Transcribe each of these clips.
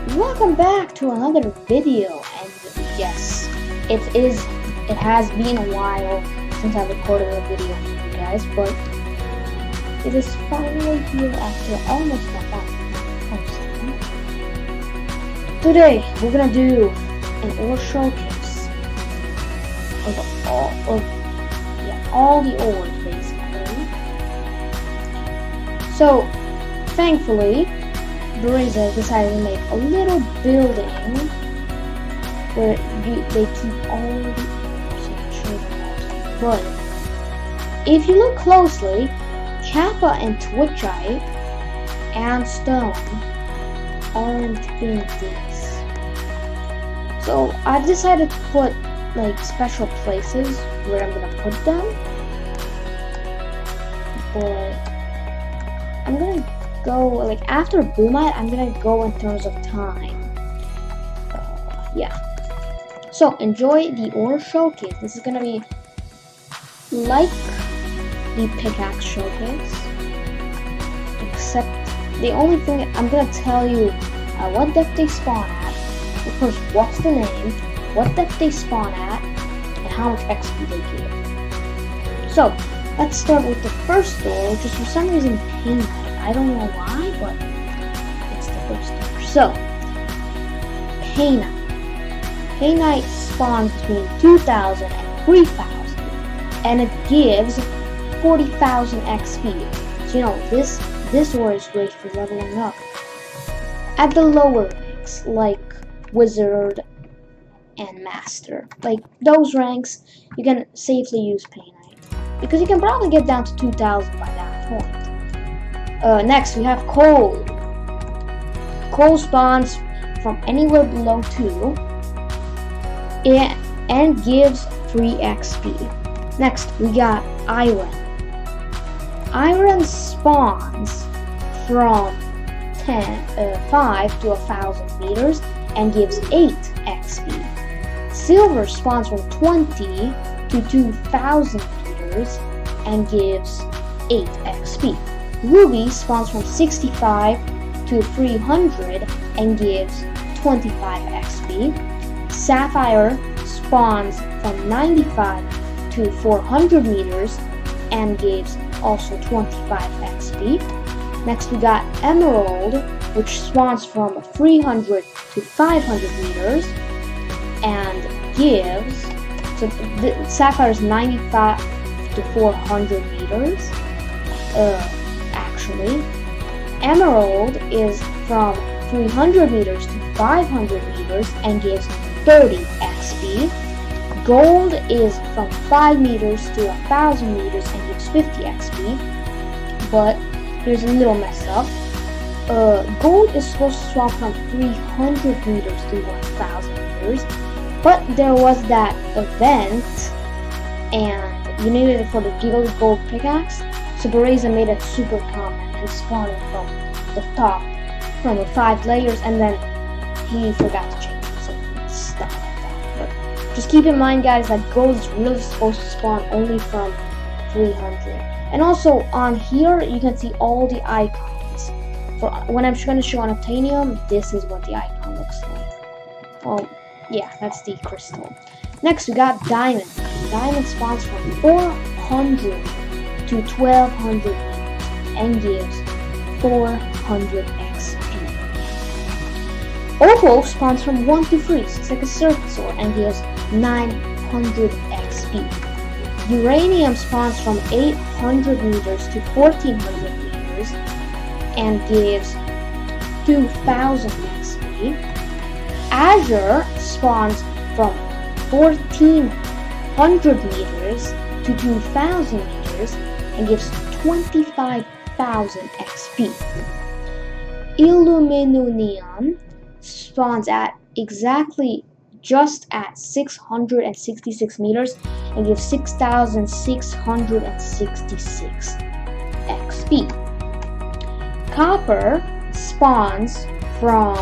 Welcome back to another video, and yes, it has been a while since I recorded a video for you guys, but it is finally here after almost a month posting. Today we're gonna do an ore showcase of all the ores basically. So thankfully Bereza decided to make a little building where they keep all the but if you look closely, Kappa and Twitchite and stone aren't in this. So I've decided to put like special places where I'm gonna put them. But I'm gonna go like after Boomite, I'm gonna go in terms of time. Yeah. So enjoy the ore showcase. This is gonna be like the pickaxe showcase, except the only thing I'm gonna tell you what depth they spawn at. Of course, what's the name, what depth they spawn at, and how much XP they give. So let's start with the first door, which is for some reason pink. I don't know why, but it's the first door. So, Painite spawns between 2,000 and 3,000, and it gives 40,000 XP. So you know this ore is great for leveling up. At the lower ranks, like Wizard and Master, like those ranks, you can safely use Painite because you can probably get down to 2,000 by that point. Next, we have coal. Coal spawns from anywhere below 2 and gives 3 XP. Next, we got iron. Iron spawns from 5 to 1,000 meters and gives 8 XP. Silver spawns from 20 to 2,000 meters and gives 8 XP. Ruby spawns from 65 to 300 and gives 25 XP. Sapphire spawns from 95 to 400 meters and gives also 25 XP. Next we got Emerald, which spawns from 300 to 500 meters and gives, so the Sapphire is 95 to 400 meters. Actually, Emerald is from 300 meters to 500 meters and gives 30 XP. Gold is from 5 meters to 1,000 meters and gives 50 XP. But here's a little mess up. Gold is supposed to swap from 300 meters to 1,000 meters, but there was that event and you needed it for the gold pickaxe. So Bereza made it super common and spawning from the top from the 5 layers, and then he forgot to change it, so stuff like that. But just keep in mind, guys, that gold is really supposed to spawn only from 300. And also on here, you can see all the icons. For when I'm going to show on Obtainium, this is what the icon looks like. Well, yeah, that's the crystal. Next, we got diamond. Diamond spawns from 400 to 1,200 meters and gives 400 XP. Opal spawns from 1 to 3, so it's like a circuit sword, and gives 900 XP. Uranium spawns from 800 meters to 1,400 meters and gives 2,000 XP. Azure spawns from 1,400 meters to 2,000 meters and gives 25,000 XP. Illuminonium spawns at exactly just at 666 meters and gives 6,666 XP. Copper spawns from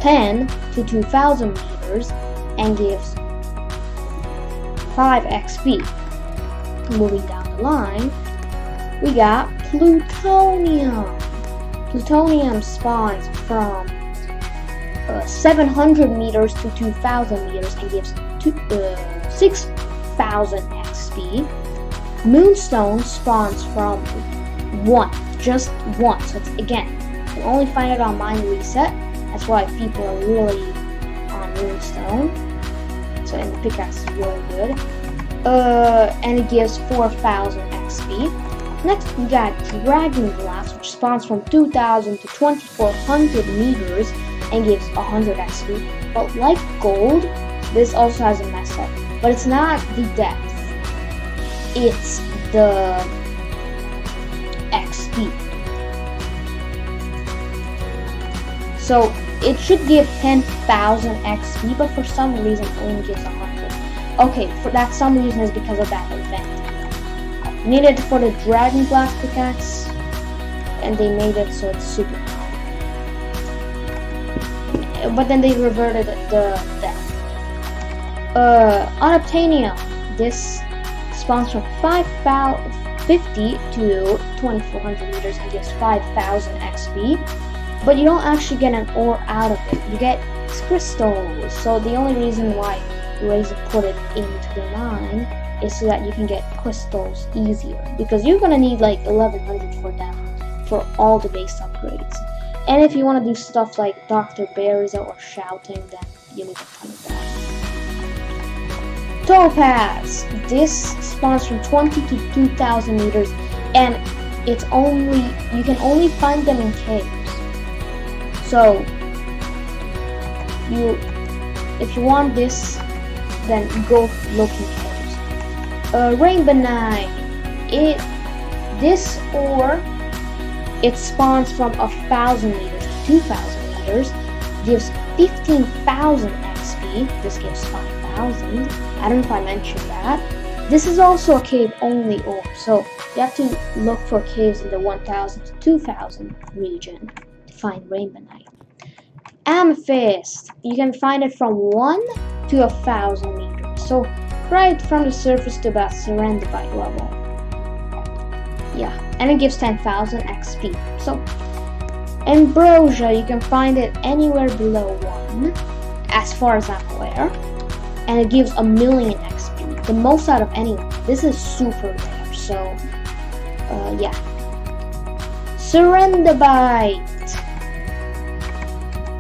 10 to 2,000 meters and gives 5 XP. Moving down the line, we got plutonium. Plutonium spawns from 700 meters to 2000 meters and gives 6000 XP. Moonstone spawns from 1, just 1. So it's, again, you only find it on mine reset. That's why people are really on Moonstone. So, and the pickaxe is really good. And it gives 4000 XP. Next we got Dragon Glass, which spawns from 2000 to 2400 meters and gives 100 XP. But like gold, this also has a mess up. But it's not the depth, it's the XP. So it should give 10,000 XP, but for some reason it only gives 100. Okay, for that some reason is because of that event. Needed for the Dragon Glass pickaxe, and they made it so it's super high. But then they reverted the death. Unobtainium. This spawns from 50 to 2400 meters and gives 5000 XP. But you don't actually get an ore out of it. You get crystals. So the only reason why Razor put it into the mine is so that you can get crystals easier. Because you're gonna need like 1100 for them for all the base upgrades. And if you want to do stuff like Dr. Berries or shouting, then you need a ton of that. Topaz. This spawns from 20 to 2000 meters, and it's only, you can only find them in caves. So if you want this, then go look in caves. Rainbow Knight. This ore, it spawns from 1000 meters to 2000 meters, gives 15,000 XP. This gives 5,000. I don't know if I mentioned that. This is also a cave only ore, so you have to look for caves in the 1000 to 2000 region to find Rainbow Knight. Amethyst. You can find it from 1 to 1000 meters, so right from the surface to about Serendipite level. Yeah, and it gives 10,000 XP. So, Ambrosia, you can find it anywhere below 1, as far as I'm aware, and it gives 1,000,000 XP, the most out of anyone. This is super rare, so, yeah. Serendipite.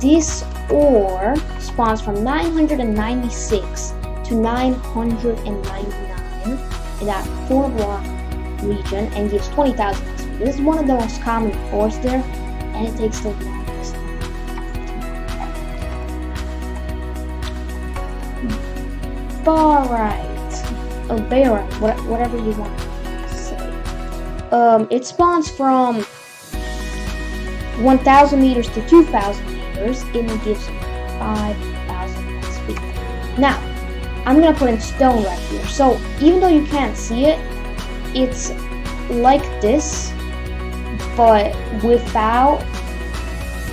This ore spawns from 996 to 999 in that 4-block region and gives 20,000 XP. This is one of the most common ores there, and it takes the longest. Barite, or barite, whatever you want to say. It spawns from 1,000 meters to 2,000 meters, and it gives 5,000 XP. Now, I'm gonna put in stone right here. So even though you can't see it, it's like this, but without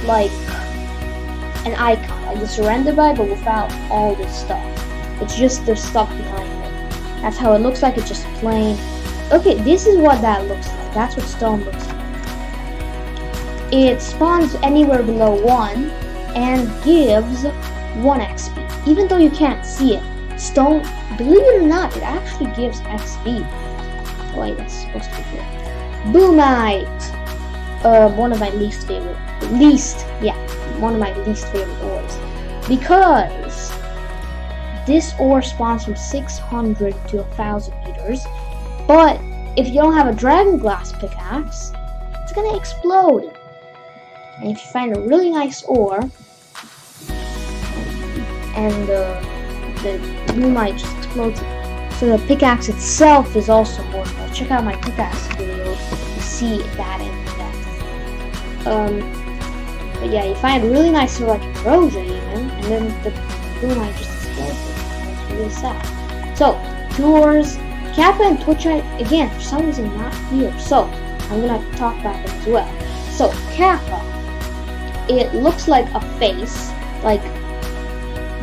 like an icon, like the Serendipite, but without all this stuff. It's just the stuff behind it. That's how it looks like. It's just plain. Okay, this is what that looks like. That's what stone looks like. It spawns anywhere below 1 and gives 1 XP. Even though you can't see it, stone, believe it or not, it actually gives XP. Wait, that's supposed to be good. Boomite. One of my least favorite ores. Because this ore spawns from 600 to 1000 meters. But if you don't have a Dragon Glass pickaxe, it's gonna explode. And if you find a really nice ore, and the boomite just explodes it. So the pickaxe itself is also worthwhile. Check out my pickaxe video to see that in depth. But yeah, you find a really nice ore like Ambrosia even, and then the boomite just explodes it. It's really sad. So, tours, Kappa and Twitchite, again, for some reason not here. So, I'm gonna talk about them as well. So, Kappa, it looks like a face, like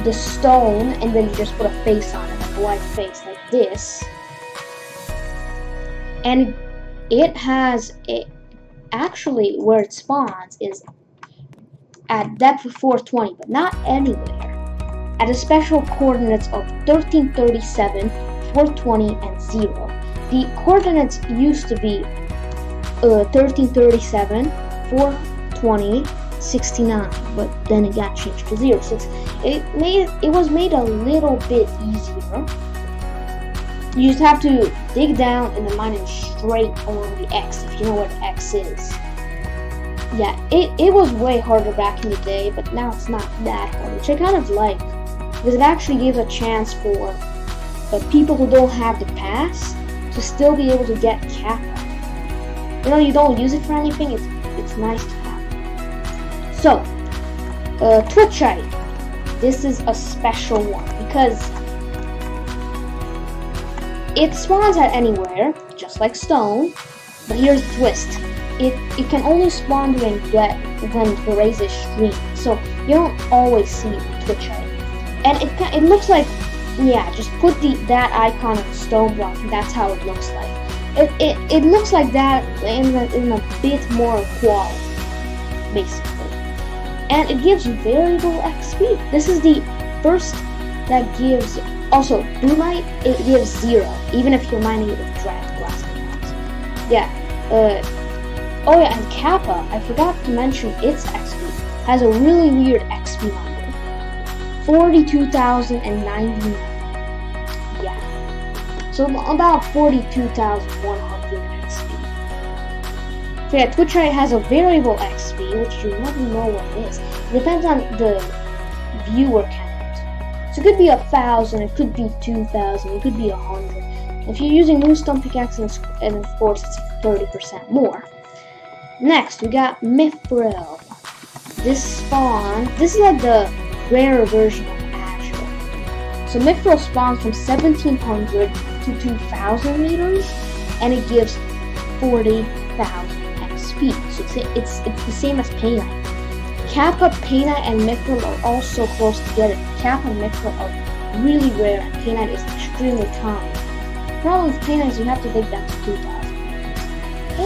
the stone, and then you just put a face on it, like a white face, like this. And it has, actually, where it spawns is at depth of 420, but not anywhere. At a special coordinates of 1337, 420, and 0. The coordinates used to be 1337, 420, 69, but then it got changed to 0. So it was made a little bit easier. You just have to dig down and then mine it straight along the X, if you know what X is. Yeah, it was way harder back in the day, but now it's not that hard, which I kind of like, because it actually gives a chance for people who don't have the pass to still be able to get Kappa. You know, you don't use it for anything, it's nice to have. So, Twitchite. This is a special one, because it spawns at anywhere, just like stone, but here's the twist. It can only spawn when the raise is streamed, so you don't always see Twitchite. And it looks like, yeah, just put that icon on the stone block, and that's how it looks like. It looks like that in a bit more quality, basically. And it gives variable XP. This is the first that gives. Also, blue light, it gives 0, even if you're mining it with dragon glass canals. Yeah. Oh yeah, and Kappa, I forgot to mention its XP, has a really weird XP number. 42,099. Yeah. So about 42,100 XP. So yeah, Twitchite has a variable XP, which you never know what it is. It depends on the viewer count. So it could be 1,000, it could be 2,000, it could be 100. If you're using Moonstone pickaxe, and of course it's 30% more. Next, we got Mithril. This is like the rarer version of Azure. So Mithril spawns from 1,700 to 2,000 meters, and it gives 40,000 XP. So it's the same as Painite. Kappa, Painite, and Mithril are also close together. Kappa and Mithril are really rare, and Painite is extremely common. The problem with Painite is you have to dig down to 2,000. I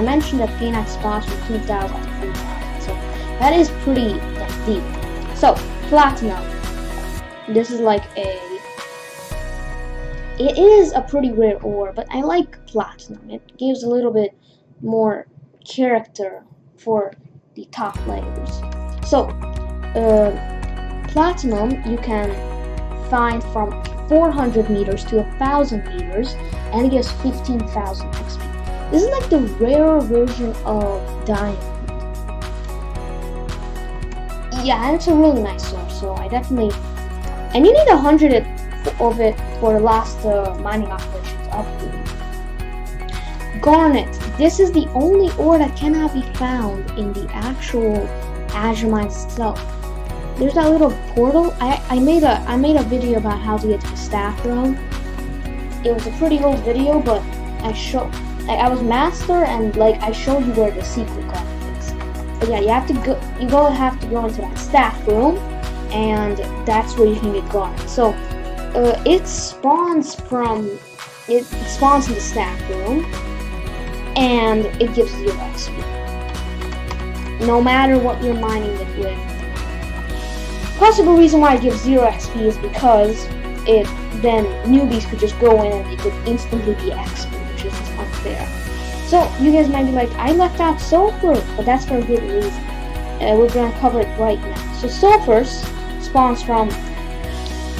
mentioned that Painite spawns from 2,000 to 3,000, so that is pretty deep. So, Platinum. This is like it is a pretty rare ore, but I like Platinum. It gives a little bit more character for the top layers. So, Platinum you can find from 400 meters to 1,000 meters, and it gives 15,000 XP. This is like the rarer version of Diamond. Yeah, and it's a really nice source, so I definitely... And you need 100 of it for the last mining operations upgrade. Garnet. This is the only ore that cannot be found in the actual Azure mines itself. There's that little portal. I made a video about how to get to the staff room. It was a pretty old video, but I was master, and like I showed you where the secret card is. But yeah, you have to go into that staff room, and that's where you can get garnet. So it spawns in the staff room, and it gives 0 XP. No matter what you're mining it with. Possible reason why it gives 0 XP is because then newbies could just go in and it could instantly be XP, which is just unfair. So you guys might be like, I left out sulfur, but that's for a good reason. We're gonna cover it right now. So sulfur spawns from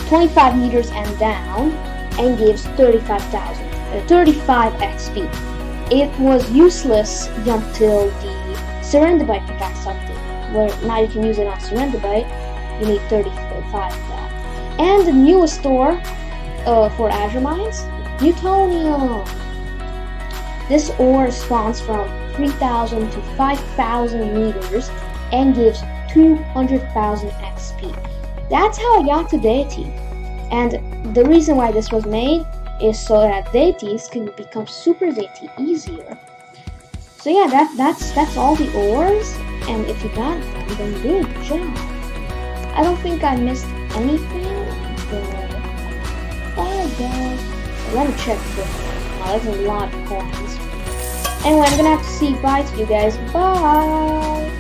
25 meters and down and gives 35 XP. It was useless until the Serendipite pickaxe update, where now you can use it on Serendipite. You need 35 of that. And the newest ore for Azure mines, Plutonium. This ore spawns from 3,000 to 5,000 meters and gives 200,000 XP. That's how I got to Deity. And the reason why this was made is so that deities can become super deity easier. So yeah, that's all the ores, and if you got them, then good job. I don't think I missed anything, but bye guys. Let me check this. Wow, that's a lot of coins. Anyway, I'm gonna have to say bye to you guys. Bye!